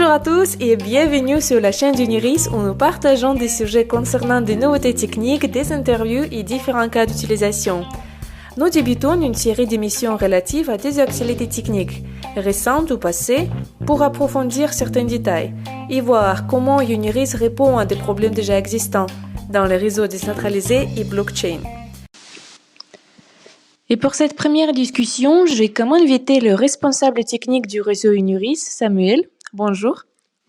Bonjour à tous et bienvenue sur la chaîne d'Uniris où nous partageons des sujets concernant des nouveautés techniques, des interviews et différents cas d'utilisation. Nous débutons une série d'émissions relatives à des actualités techniques, récentes ou passées, pour approfondir certains détails et voir comment Uniris répond à des problèmes déjà existants dans les réseaux décentralisés et blockchain. Et pour cette première discussion, j'ai comme invité le responsable technique du réseau Uniris, Samuel. Bonjour.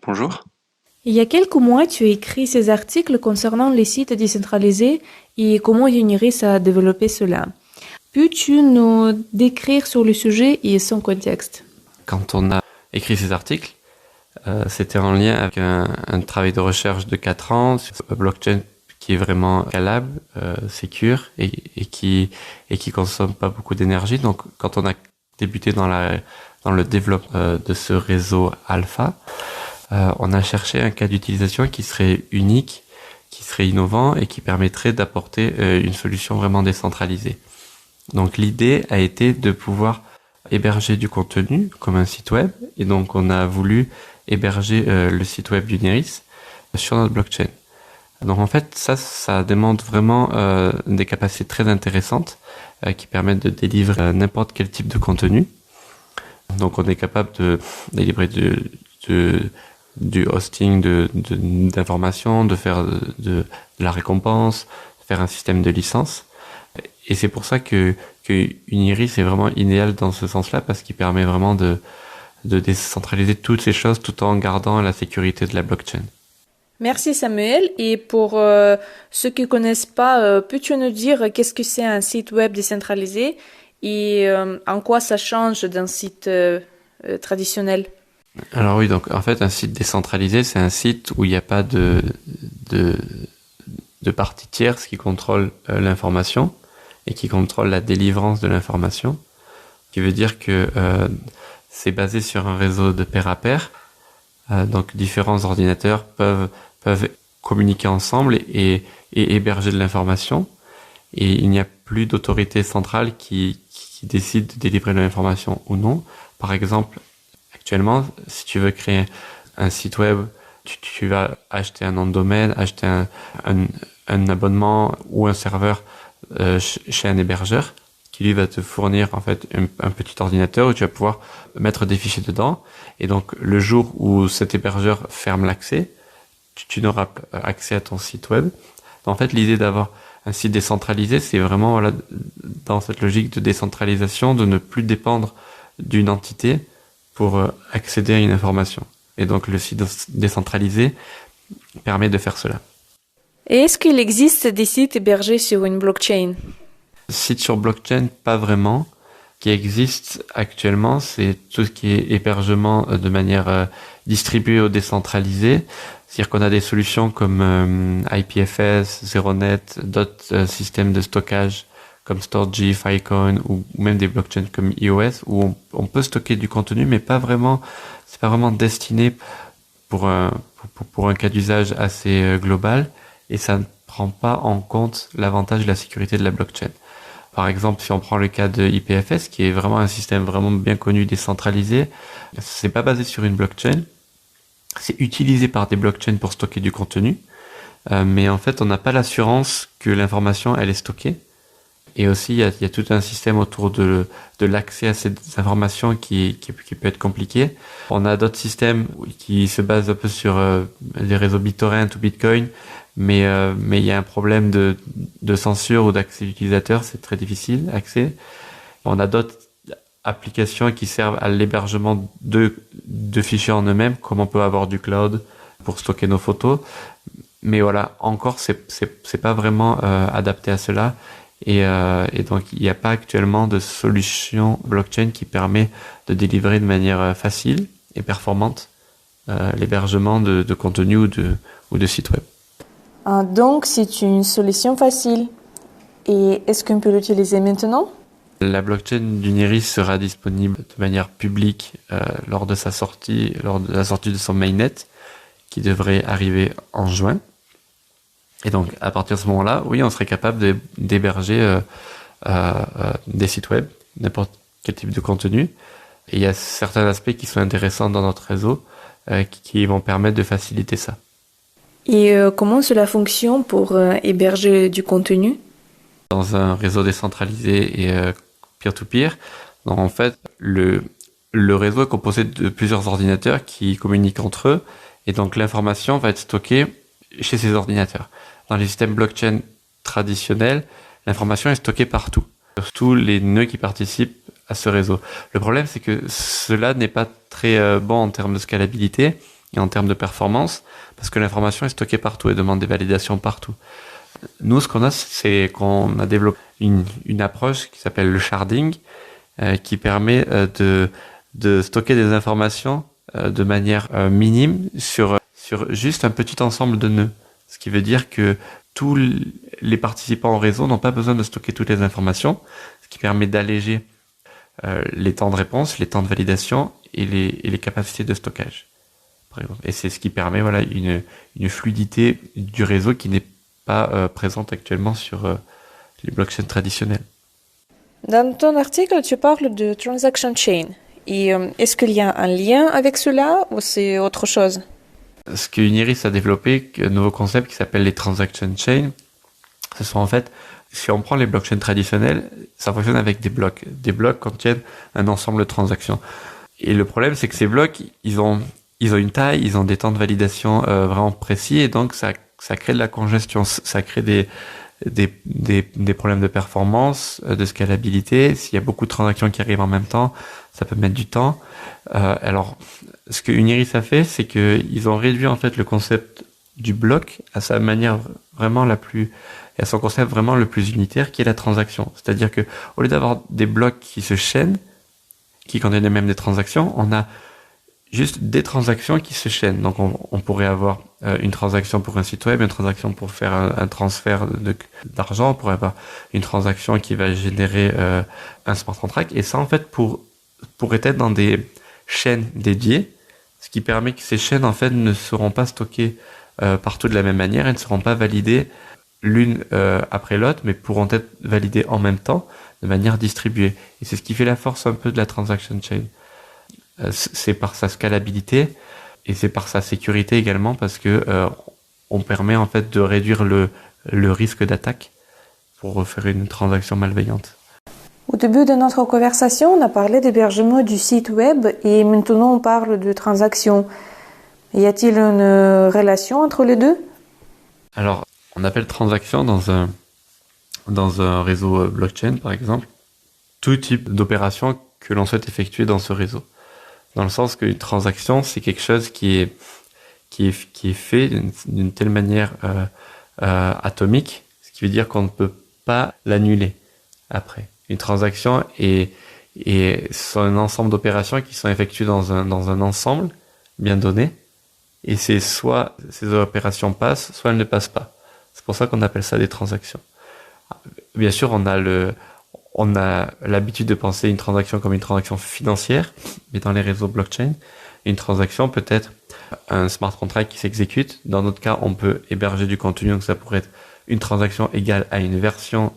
Bonjour. Il y a quelques mois, tu as écrit ces articles concernant les sites décentralisés et comment Uniris a développé cela. Peux-tu nous décrire sur le sujet et son contexte? Quand on a écrit ces articles, c'était en lien avec un travail de recherche de 4 ans sur un blockchain qui est vraiment scalable, sécure et qui consomme pas beaucoup d'énergie. Donc, quand on a débuté dans le développement de ce réseau alpha, on a cherché un cas d'utilisation qui serait unique, qui serait innovant et qui permettrait d'apporter une solution vraiment décentralisée. Donc, l'idée a été de pouvoir héberger du contenu comme un site web, et donc on a voulu héberger le site web d'Uniris sur notre blockchain. Donc en fait, ça demande vraiment des capacités très intéressantes qui permettent de délivrer n'importe quel type de contenu. Donc on est capable de délivrer du hosting d'informations, de faire de la récompense, de faire un système de licence. Et c'est pour ça que Uniris est vraiment idéal dans ce sens-là, parce qu'il permet vraiment de décentraliser toutes ces choses tout en gardant la sécurité de la blockchain. Merci Samuel. Et pour ceux qui ne connaissent pas, peux-tu nous dire qu'est-ce que c'est un site web décentralisé et en quoi ça change d'un site traditionnel? Alors oui, donc en fait un site décentralisé, c'est un site où il n'y a pas de partie tierce qui contrôle l'information et qui contrôle la délivrance de l'information, qui veut dire que c'est basé sur un réseau de pair à pair. Donc différents ordinateurs peuvent communiquer ensemble et héberger de l'information, et il n'y a plus d'autorité centrale qui décide de délivrer de l'information ou non. Par exemple, actuellement, si tu veux créer un site web, tu vas acheter un nom de domaine, acheter un abonnement ou un serveur chez un hébergeur qui lui va te fournir en fait un petit ordinateur où tu vas pouvoir mettre des fichiers dedans, et donc le jour où cet hébergeur ferme l'accès, tu n'auras accès à ton site web. En fait, l'idée d'avoir un site décentralisé, c'est vraiment dans cette logique de décentralisation, de ne plus dépendre d'une entité pour accéder à une information. Et donc le site décentralisé permet de faire cela. Et est-ce qu'il existe des sites hébergés sur une blockchain? Site sur blockchain, pas vraiment. Ce qui existe actuellement, c'est tout ce qui est hébergement de manière distribuée ou décentralisée. C'est-à-dire qu'on a des solutions comme IPFS, ZeroNet, d'autres systèmes de stockage comme Storj, Filecoin, ou même des blockchains comme EOS, où on peut stocker du contenu, mais pas vraiment. C'est pas vraiment destiné pour un cas d'usage assez global, et ça ne prend pas en compte l'avantage de la sécurité de la blockchain. Par exemple, si on prend le cas de IPFS, qui est vraiment un système vraiment bien connu, décentralisé, c'est pas basé sur une blockchain, c'est utilisé par des blockchains pour stocker du contenu, mais en fait, on n'a pas l'assurance que l'information, elle est stockée. Et aussi, il y a tout un système autour de l'accès à ces informations qui peut être compliqué. On a d'autres systèmes qui se basent un peu sur les réseaux BitTorrent ou Bitcoin, mais il y a un problème de censure ou d'accès utilisateur, c'est très difficile d'accès. On a d'autres applications qui servent à l'hébergement de fichiers en eux-mêmes, comme on peut avoir du cloud pour stocker nos photos. Mais voilà, encore, c'est pas vraiment adapté à cela. Et donc, il n'y a pas actuellement de solution blockchain qui permet de délivrer de manière facile et performante l'hébergement de contenu ou de sites web. Donc, c'est une solution facile. Et est-ce qu'on peut l'utiliser maintenant? La blockchain d'Uniris sera disponible de manière publique lors de la sortie de son mainnet, qui devrait arriver en juin. Et donc, à partir de ce moment-là, oui, on serait capable d'héberger des sites web, n'importe quel type de contenu. Et il y a certains aspects qui sont intéressants dans notre réseau. qui vont permettre de faciliter ça. Et comment cela fonctionne pour héberger du contenu? Dans un réseau décentralisé et peer-to-peer, donc en fait, le réseau est composé de plusieurs ordinateurs qui communiquent entre eux, et donc l'information va être stockée chez ces ordinateurs. Dans les systèmes blockchain traditionnels, l'information est stockée partout, sur tous les nœuds qui participent à ce réseau. Le problème, c'est que cela n'est pas très bon en termes de scalabilité et en termes de performance, parce que l'information est stockée partout et demande des validations partout. Nous, ce qu'on a, c'est qu'on a développé une approche qui s'appelle le sharding, qui permet de stocker des informations de manière minime sur juste un petit ensemble de nœuds. Ce qui veut dire que tous les participants au réseau n'ont pas besoin de stocker toutes les informations, ce qui permet d'alléger les temps de réponse, les temps de validation et les capacités de stockage, par exemple. Et c'est ce qui permet une fluidité du réseau qui n'est pas présente actuellement sur les blockchains traditionnels. Dans ton article, tu parles de transaction chain. Et est-ce qu'il y a un lien avec cela ou c'est autre chose? Ce que Uniris a développé, un nouveau concept qui s'appelle les transaction chains, ce sont en fait, si on prend les blockchains traditionnels, ça fonctionne avec des blocs. Des blocs contiennent un ensemble de transactions. Et le problème, c'est que ces blocs, ils ont une taille, ils ont des temps de validation vraiment précis, et donc ça crée de la congestion, ça crée des problèmes de performance, de scalabilité. S'il y a beaucoup de transactions qui arrivent en même temps, ça peut mettre du temps. Alors, ce que Uniris a fait, c'est qu'ils ont réduit en fait le concept du bloc à sa manière vraiment à son concept vraiment le plus unitaire, qui est la transaction. C'est-à-dire que au lieu d'avoir des blocs qui se chaînent, qui contiennent même des transactions, on a juste des transactions qui se chaînent. Donc on pourrait avoir une transaction pour un site web, une transaction pour faire un transfert d'argent, on pourrait avoir une transaction qui va générer un smart contract, et ça en fait pourrait être dans des chaînes dédiées, ce qui permet que ces chaînes en fait ne seront pas stockées partout de la même manière, elles ne seront pas validées l'une après l'autre, mais pourront être validées en même temps de manière distribuée. Et c'est ce qui fait la force un peu de la transaction chain. C'est par sa scalabilité et c'est par sa sécurité également, parce que on permet en fait de réduire le risque d'attaque pour faire une transaction malveillante. Au début de notre conversation, on a parlé d'hébergement du site web et maintenant on parle de transactions. Y a-t-il une relation entre les deux? Alors, on appelle transaction dans un réseau blockchain, par exemple, tout type d'opération que l'on souhaite effectuer dans ce réseau. Dans le sens qu'une transaction, c'est quelque chose qui est fait d'une telle manière atomique, ce qui veut dire qu'on ne peut pas l'annuler après. Une transaction est un ensemble d'opérations qui sont effectuées dans un ensemble bien donné, et c'est soit ces opérations passent, soit elles ne passent pas. C'est pour ça qu'on appelle ça des transactions. Bien sûr, on a l'habitude de penser une transaction comme une transaction financière, mais dans les réseaux blockchain, une transaction peut être un smart contract qui s'exécute. Dans notre cas, on peut héberger du contenu, donc ça pourrait être une transaction égale à une version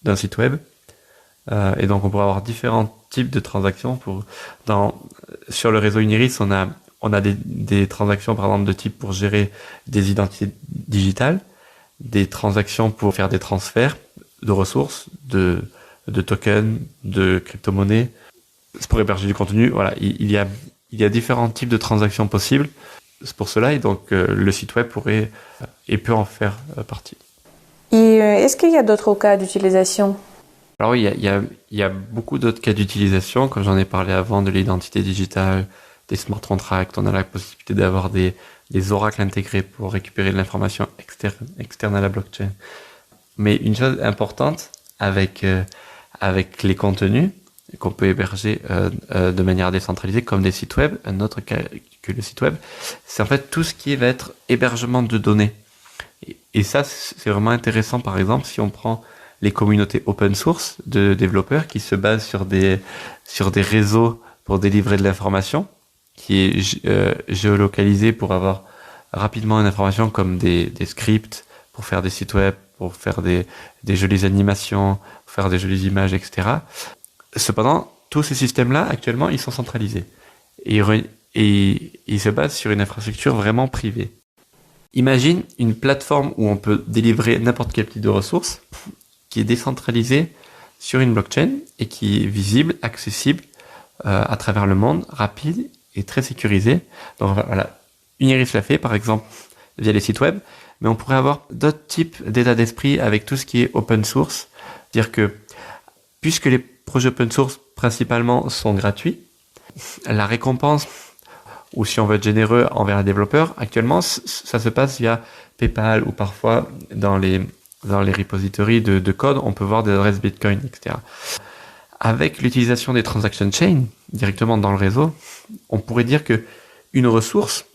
d'un site web. Et donc on pourrait avoir différents types de transactions. Sur le réseau Uniris, on a des transactions par exemple de type pour gérer des identités digitales, des transactions pour faire des transferts de ressources, de tokens, de crypto-monnaies. C'est pour héberger du contenu. Voilà, il y a différents types de transactions possibles. C'est pour cela, et donc le site web pourrait et peut en faire partie. Et est-ce qu'il y a d'autres cas d'utilisation? Alors oui, il y a beaucoup d'autres cas d'utilisation, comme j'en ai parlé avant, de l'identité digitale, des smart contracts. On a la possibilité d'avoir des oracles intégrés pour récupérer de l'information externe à la blockchain. Mais une chose importante avec les contenus qu'on peut héberger de manière décentralisée, comme des sites web, un autre cas que le site web, c'est en fait tout ce qui va être hébergement de données. Et ça, c'est vraiment intéressant, par exemple, si on prend les communautés open source de développeurs qui se basent sur des réseaux pour délivrer de l'information, qui est géolocalisée pour avoir rapidement une information comme des scripts pour faire des sites web, pour faire des jolies animations, pour faire des jolies images, etc. Cependant, tous ces systèmes-là, actuellement, ils sont centralisés. Et et il se base sur une infrastructure vraiment privée. Imagine une plateforme où on peut délivrer n'importe quel type de ressources qui est décentralisée sur une blockchain et qui est visible, accessible à travers le monde, rapide et très sécurisé. Donc voilà, Uniris l'a fait par exemple via les sites web, mais on pourrait avoir d'autres types d'état d'esprit avec tout ce qui est open source. C'est-à-dire que puisque les projets open source principalement sont gratuits, la récompense, ou si on veut être généreux envers les développeurs, actuellement ça se passe via PayPal ou parfois dans les repositories de code, on peut voir des adresses Bitcoin, etc. Avec l'utilisation des transaction chains directement dans le réseau, on pourrait dire que une ressource,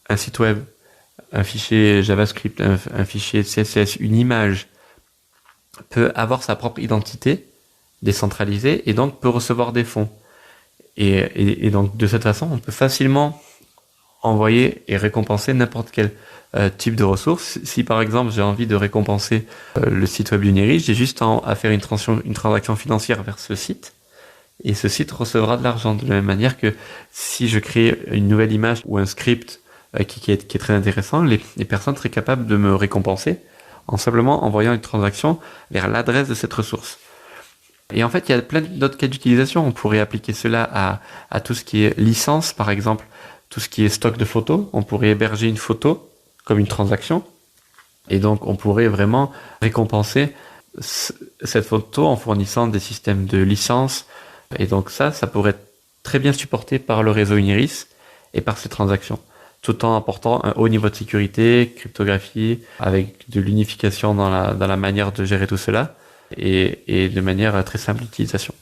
un site web, un fichier JavaScript, un fichier CSS, une image, peut avoir sa propre identité décentralisée et donc peut recevoir des fonds. Et donc de cette façon, on peut facilement envoyer et récompenser n'importe quel type de ressources. Si par exemple j'ai envie de récompenser le site web d'Uniris, j'ai juste à faire une transaction financière vers ce site et ce site recevra de l'argent. De la même manière que si je crée une nouvelle image ou un script qui est très intéressant, les personnes seraient capables de me récompenser en simplement envoyant une transaction vers l'adresse de cette ressource. Et en fait, il y a plein d'autres cas d'utilisation. On pourrait appliquer cela à tout ce qui est licence, par exemple, tout ce qui est stock de photos. On pourrait héberger une photo comme une transaction. Et donc, on pourrait vraiment récompenser cette photo en fournissant des systèmes de licence. Et donc ça pourrait être très bien supporté par le réseau Uniris et par ces transactions, tout en apportant un haut niveau de sécurité, cryptographie, avec de l'unification dans la manière de gérer tout cela. Et de manière très simple d'utilisation.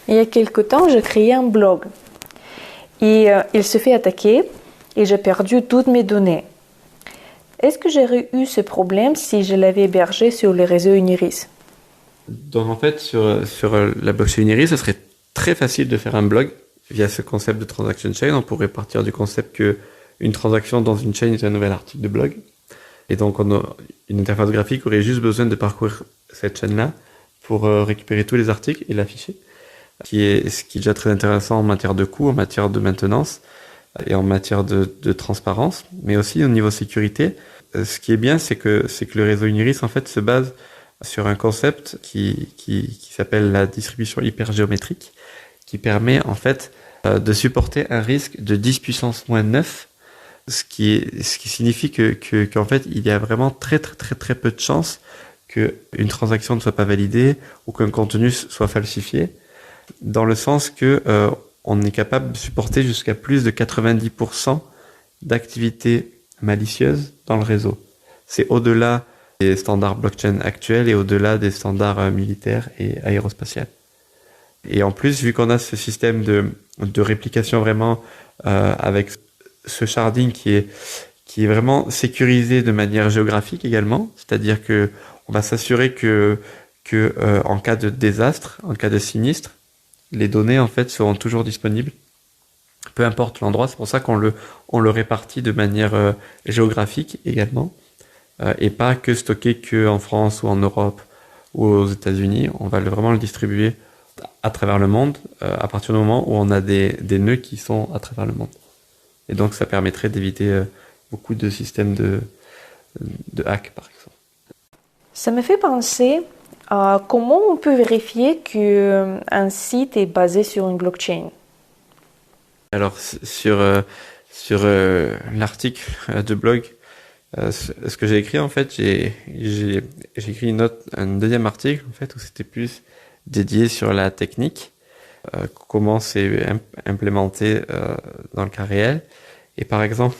Il y a quelque temps, j'ai créé un blog et il se fait attaquer et j'ai perdu toutes mes données. Est-ce que j'aurais eu ce problème si je l'avais hébergé sur le réseau Uniris? Donc en fait, sur la blockchain Uniris, ce serait très facile de faire un blog via ce concept de transaction chain. On pourrait partir du concept que une transaction dans une chain est un nouvel article de blog. Et donc une interface graphique aurait juste besoin de parcourir cette chaîne-là pour récupérer tous les articles et l'afficher, ce qui est déjà très intéressant en matière de coût, en matière de maintenance et en matière de transparence, mais aussi au niveau sécurité. Ce qui est bien, c'est que le réseau Uniris en fait se base sur un concept qui s'appelle la distribution hypergéométrique, qui permet en fait de supporter un risque de 10 puissance moins 9, ce qui signifie qu'en fait il y a vraiment très peu de chances qu'une transaction ne soit pas validée ou qu'un contenu soit falsifié, dans le sens que on est capable de supporter jusqu'à plus de 90% d'activités malicieuses dans le réseau. C'est au-delà des standards blockchain actuels et au-delà des standards militaires et aérospatiales. Et en plus, vu qu'on a ce système de réplication vraiment avec ce sharding qui est vraiment sécurisé de manière géographique également, c'est-à-dire que on va s'assurer que en cas de désastre, en cas de sinistre, les données en fait seront toujours disponibles, peu importe l'endroit. C'est pour ça qu'on le répartit de manière géographique également, et pas que stocké que en France ou en Europe ou aux États-Unis. On va vraiment le distribuer à travers le monde à partir du moment où on a des nœuds qui sont à travers le monde. Et donc ça permettrait d'éviter beaucoup de systèmes de hack par exemple. Ça me fait penser à comment on peut vérifier qu'un site est basé sur une blockchain. Alors sur l'article de blog, ce que j'ai écrit en fait, j'ai écrit un deuxième article en fait où c'était plus dédié sur la technique, comment c'est implémenté dans le cas réel. Et par exemple,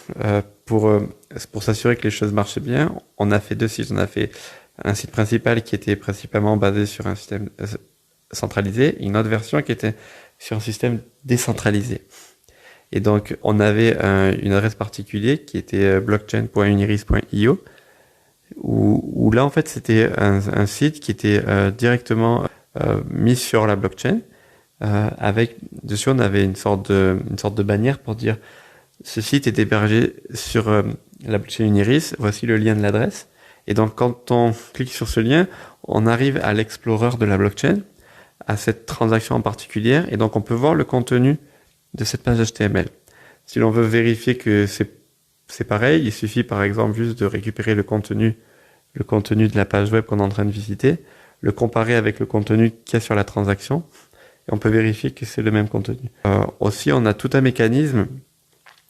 pour s'assurer que les choses marchaient bien, on a fait deux sites. On a fait un site principal qui était principalement basé sur un système centralisé, et une autre version qui était sur un système décentralisé. Et donc, on avait une adresse particulière qui était blockchain.uniris.io, où là, en fait, c'était un site qui était directement mis sur la blockchain. Avec dessus, on avait une sorte de bannière pour dire ce site est hébergé sur la blockchain Uniris. Voici le lien de l'adresse. Et donc, quand on clique sur ce lien, on arrive à l'explorer de la blockchain, à cette transaction en particulier, et donc on peut voir le contenu de cette page HTML. Si l'on veut vérifier que c'est pareil, il suffit par exemple juste de récupérer le contenu de la page web qu'on est en train de visiter, le comparer avec le contenu qu'il y a sur la transaction, et on peut vérifier que c'est le même contenu. Aussi, on a tout un mécanisme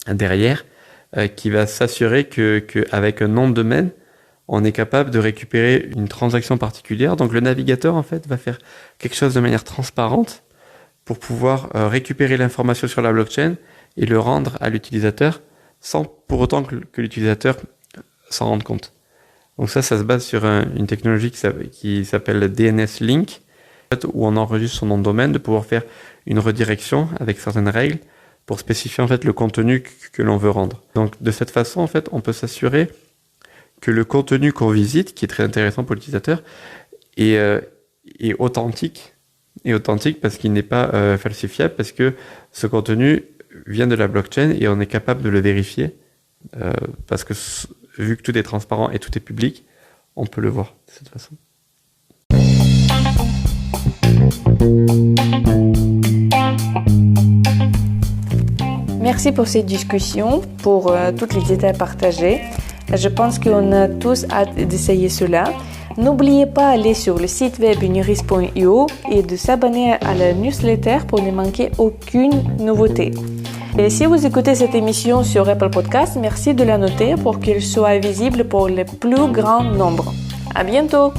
derrière qui va s'assurer que avec un nom de domaine, on est capable de récupérer une transaction particulière. Donc le navigateur en fait va faire quelque chose de manière transparente pour pouvoir récupérer l'information sur la blockchain et le rendre à l'utilisateur sans pour autant que l'utilisateur s'en rende compte. Donc ça se base sur une technologie qui s'appelle DNS Link, où on enregistre son nom de domaine, de pouvoir faire une redirection avec certaines règles pour spécifier en fait le contenu que l'on veut rendre. Donc de cette façon en fait, on peut s'assurer que le contenu qu'on visite, qui est très intéressant pour l'utilisateur, est authentique. Et authentique parce qu'il n'est pas falsifiable, parce que ce contenu vient de la blockchain et on est capable de le vérifier parce que vu que tout est transparent et tout est public, on peut le voir de cette façon. Merci pour cette discussion, pour toutes les détails partagés. Je pense qu'on a tous hâte d'essayer cela. N'oubliez pas d'aller sur le site web uniris.io et de s'abonner à la newsletter pour ne manquer aucune nouveauté. Et si vous écoutez cette émission sur Apple Podcasts, merci de la noter pour qu'elle soit visible pour le plus grand nombre. À bientôt!